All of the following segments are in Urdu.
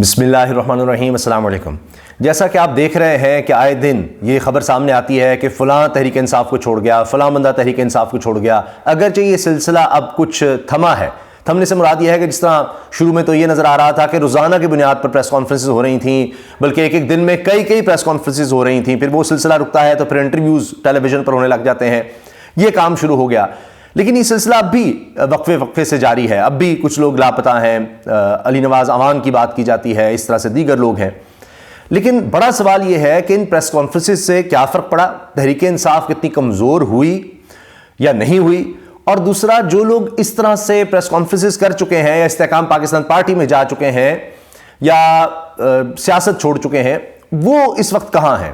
بسم اللہ الرحمن الرحیم، السلام علیکم۔ جیسا کہ آپ دیکھ رہے ہیں کہ آئے دن یہ خبر سامنے آتی ہے کہ فلاں تحریک انصاف کو چھوڑ گیا، فلاں بندہ تحریک انصاف کو چھوڑ گیا، اگرچہ یہ سلسلہ اب کچھ تھما ہے۔ تھمنے سے مراد یہ ہے کہ جس طرح شروع میں تو یہ نظر آ رہا تھا کہ روزانہ کی بنیاد پر پریس کانفرنسز ہو رہی تھیں، بلکہ ایک دن میں کئی پریس کانفرنسز ہو رہی تھیں، پھر وہ سلسلہ رکتا ہے تو پھر انٹرویوز ٹیلی ویژن پر ہونے لگ جاتے ہیں، یہ کام شروع ہو گیا۔ لیکن یہ سلسلہ اب بھی وقفے سے جاری ہے، اب بھی کچھ لوگ لاپتہ ہیں، علی نواز اعوان کی بات کی جاتی ہے، اس طرح سے دیگر لوگ ہیں۔ لیکن بڑا سوال یہ ہے کہ ان پریس کانفرنسز سے کیا فرق پڑا، تحریک انصاف کتنی کمزور ہوئی یا نہیں ہوئی، اور دوسرا جو لوگ اس طرح سے پریس کانفرنسز کر چکے ہیں یا استحکام پاکستان پارٹی میں جا چکے ہیں یا سیاست چھوڑ چکے ہیں، وہ اس وقت کہاں ہیں،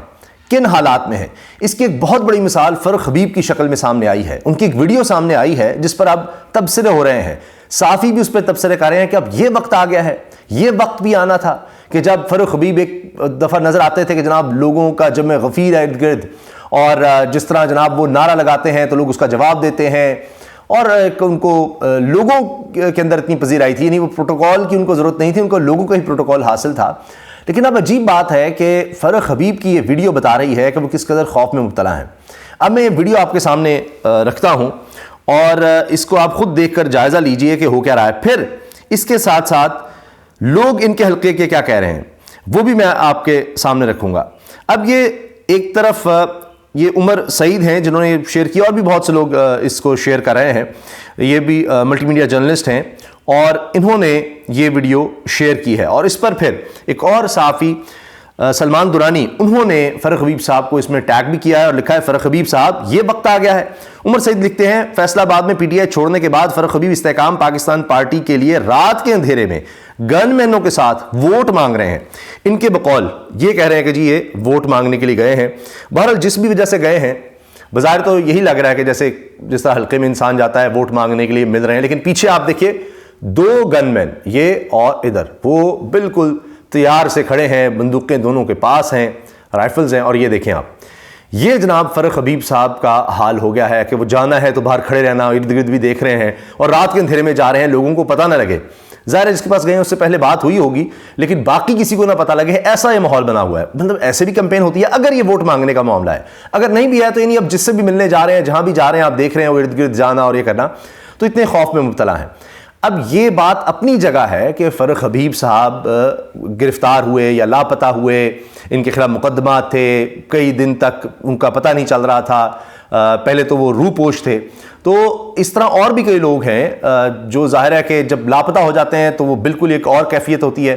کن حالات میں ہیں۔ اس کی ایک بہت بڑی مثال فرخ حبیب کی شکل میں سامنے آئی ہے۔ ان کی ایک ویڈیو سامنے آئی ہے جس پر اب تبصرے ہو رہے ہیں، صحافی بھی اس پہ تبصرے کر رہے ہیں کہ اب یہ وقت آ گیا ہے، یہ وقت بھی آنا تھا کہ جب فرخ حبیب ایک دفعہ نظر آتے تھے کہ جناب لوگوں کا جمع غفیر ہے ارد گرد، اور جس طرح جناب وہ نعرہ لگاتے ہیں تو لوگ اس کا جواب دیتے ہیں، اور ان کو لوگوں کے اندر اتنی پذیرائی تھی، یعنی وہ پروٹوکول کی ان کو ضرورت نہیں تھی، ان کو لوگوں کا ہی پروٹوکول حاصل تھا۔ لیکن اب عجیب بات ہے کہ فرخ حبیب کی یہ ویڈیو بتا رہی ہے کہ وہ کس قدر خوف میں مبتلا ہیں۔ اب میں یہ ویڈیو آپ کے سامنے رکھتا ہوں اور اس کو آپ خود دیکھ کر جائزہ لیجئے کہ ہو کیا رہا ہے، پھر اس کے ساتھ ساتھ لوگ ان کے حلقے کے کیا کہہ رہے ہیں وہ بھی میں آپ کے سامنے رکھوں گا۔ اب یہ ایک طرف یہ عمر سعید ہیں جنہوں نے شیئر کیا، اور بھی بہت سے لوگ اس کو شیئر کر رہے ہیں، یہ بھی ملٹی میڈیا جرنلسٹ ہیں، اور انہوں نے یہ ویڈیو شیئر کی ہے۔ اور اس پر پھر ایک اور صحافی سلمان دورانی، انہوں نے فرخ حبیب صاحب کو اس میں ٹیگ بھی کیا ہے اور لکھا ہے فرخ حبیب صاحب یہ وقت آ گیا ہے۔ عمر سعید لکھتے ہیں فیصل آباد میں پی ٹی آئی چھوڑنے کے بعد فرخ حبیب استحکام پاکستان پارٹی کے لیے رات کے اندھیرے میں گن مینوں کے ساتھ ووٹ مانگ رہے ہیں۔ ان کے بقول یہ کہہ رہے ہیں کہ جی یہ ووٹ مانگنے کے لیے گئے ہیں۔ بہرحال جس بھی وجہ سے گئے ہیں، بظاہر تو یہی لگ رہا ہے کہ جس طرح حلقے میں انسان جاتا ہے ووٹ مانگنے کے لیے مل رہے ہیں، لیکن پیچھے آپ دیکھیے دو گن مین، یہ اور ادھر وہ بالکل تیار سے کھڑے ہیں، بندوقیں دونوں کے پاس ہیں، رائفلز ہیں، اور یہ دیکھیں آپ، یہ جناب فرخ حبیب صاحب کا حال ہو گیا ہے کہ وہ جانا ہے تو باہر کھڑے رہنا، ارد گرد بھی دیکھ رہے ہیں، اور رات کے اندھیرے میں جا رہے ہیں، لوگوں کو پتہ نہ لگے۔ ظاہر ہے جس کے پاس گئے ہیں اس سے پہلے بات ہوئی ہوگی، لیکن باقی کسی کو نہ پتہ لگے، ایسا یہ ماحول بنا ہوا ہے۔ مطلب ایسے بھی کمپین ہوتی ہے اگر یہ ووٹ مانگنے کا معاملہ ہے، اگر نہیں بھی ہے تو یعنی اب جس سے بھی ملنے جا رہے ہیں، جہاں بھی جا رہے ہیں، آپ دیکھ رہے ہیں وہ ارد گرد جانا اور یہ کرنا، تو اتنے خوف میں مبتلا ہیں۔ اب یہ بات اپنی جگہ ہے کہ فرخ حبیب صاحب گرفتار ہوئے یا لاپتہ ہوئے، ان کے خلاف مقدمات تھے، کئی دن تک ان کا پتہ نہیں چل رہا تھا، پہلے تو وہ روح پوش تھے، تو اس طرح اور بھی کئی لوگ ہیں جو ظاہر ہے کہ جب لاپتہ ہو جاتے ہیں تو وہ بالکل ایک اور کیفیت ہوتی ہے۔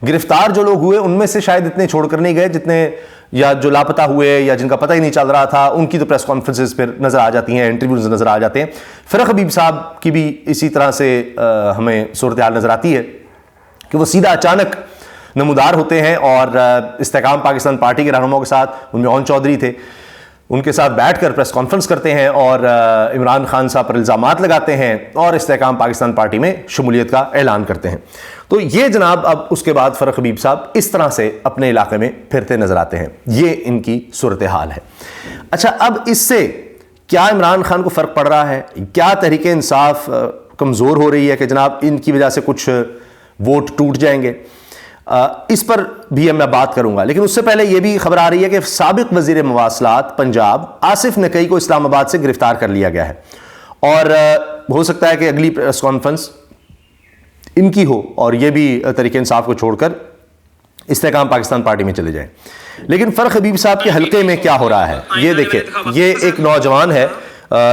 گرفتار جو لوگ ہوئے ان میں سے شاید اتنے چھوڑ کر نہیں گئے جتنے، یا جو لاپتہ ہوئے یا جن کا پتہ ہی نہیں چل رہا تھا، ان کی تو پریس کانفرنسز پھر نظر آ جاتی ہیں، انٹرویوز نظر آ جاتے ہیں۔ فرخ حبیب صاحب کی بھی اسی طرح سے ہمیں صورتحال نظر آتی ہے کہ وہ سیدھا اچانک نمودار ہوتے ہیں، اور استحکام پاکستان پارٹی کے رہنماؤں کے ساتھ، ان میں اون چودھری تھے، ان کے ساتھ بیٹھ کر پریس کانفرنس کرتے ہیں اور عمران خان صاحب پر الزامات لگاتے ہیں اور استحکام پاکستان پارٹی میں شمولیت کا اعلان کرتے ہیں۔ تو یہ جناب اب اس کے بعد فرخ حبیب صاحب اس طرح سے اپنے علاقے میں پھرتے نظر آتے ہیں، یہ ان کی صورتحال ہے۔ اچھا، اب اس سے کیا عمران خان کو فرق پڑ رہا ہے؟ کیا تحریک انصاف کمزور ہو رہی ہے کہ جناب ان کی وجہ سے کچھ ووٹ ٹوٹ جائیں گے؟ اس پر بھی میں بات کروں گا، لیکن اس سے پہلے یہ بھی خبر آ رہی ہے کہ سابق وزیر مواصلات پنجاب آصف نقوی کو اسلام آباد سے گرفتار کر لیا گیا ہے، اور ہو سکتا ہے کہ اگلی پریس کانفرنس ان کی ہو اور یہ بھی تحریک انصاف کو چھوڑ کر استحکام پاکستان پارٹی میں چلے جائیں۔ لیکن فرخ حبیب صاحب کے حلقے میں کیا ہو رہا ہے یہ دیکھیں، یہ ایک نوجوان ہے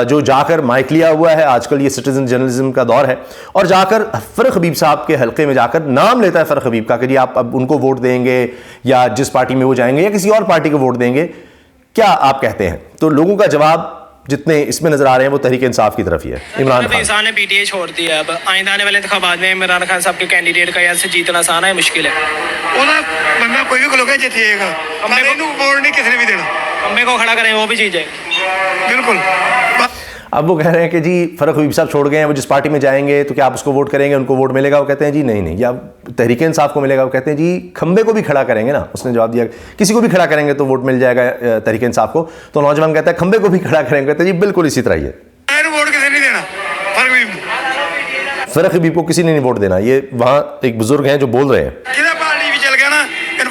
جو جا کر مائک لیا ہوا ہے، آج کل یہ سٹیزن جرنلزم کا دور ہے، اور جا کر فرخ حبیب صاحب کے حلقے میں جا کر نام لیتا ہے فرخ حبیب کا کہ جی آپ اب ان کو ووٹ دیں گے یا جس پارٹی میں وہ جائیں گے یا کسی اور پارٹی کو ووٹ دیں گے، کیا آپ کہتے ہیں؟ تو لوگوں کا جواب جتنے اس میں نظر آ رہے ہیں وہ تحریک انصاف کی طرف ہی ہے۔ عمران خان نے پی ٹی آئی چھوڑ دی ہے، اب آئندہ آنے والے انتخابات میں عمران خان صاحب کے کینڈیڈیٹ کا یہاں سے جیتنا آسان ہے مشکل ہے؟ ਉਹਦਾ ਬੰਦਾ ਕੋਈ ਵੀ ਖਲੋਗੇ ਜਿੱਤੇਗਾ, ਪਰ ਇਹਨੂੰ ਵੋਟ ਨਹੀਂ ਕਿਸੇ ਨੇ ਵੀ ਦੇਣਾ। کمبے کو کھڑا کریں وہ بھی جیت جائے۔ ਬਿਲਕੁਲ। اب وہ کہہ رہے ہیں کہ جی فرخ حبیب صاحب چھوڑ گئے ہیں، وہ جس پارٹی میں جائیں گے تو کیا آپ اس کو ووٹ کریں گے، ان کو ووٹ ملے گا؟ وہ کہتے ہیں جی نہیں، یا تحریک انصاف کو ملے گا؟ وہ کہتے ہیں جی کھمبے کو بھی کھڑا کریں گے نا۔ اس نے جواب دیا کسی کو بھی کھڑا کریں گے تو ووٹ مل جائے گا تحریک انصاف کو۔ تو نوجوان کہتا ہے کھمبے کو بھی کھڑا کریں گے؟ کہتے ہیں جی بالکل اسی طرح ہی ہے، ਵੋਟ ਕਿਸੇ ਨੇ ਨਹੀਂ ਦੇਣਾ فرق ਵੀ فرخ حبیب کو کسی نے نہیں ووٹ دینا۔ یہ وہاں ایک بزرگ ہیں جو بول رہے ہیں۔ ਕਿਹਦਾ ਪਾਰਟੀ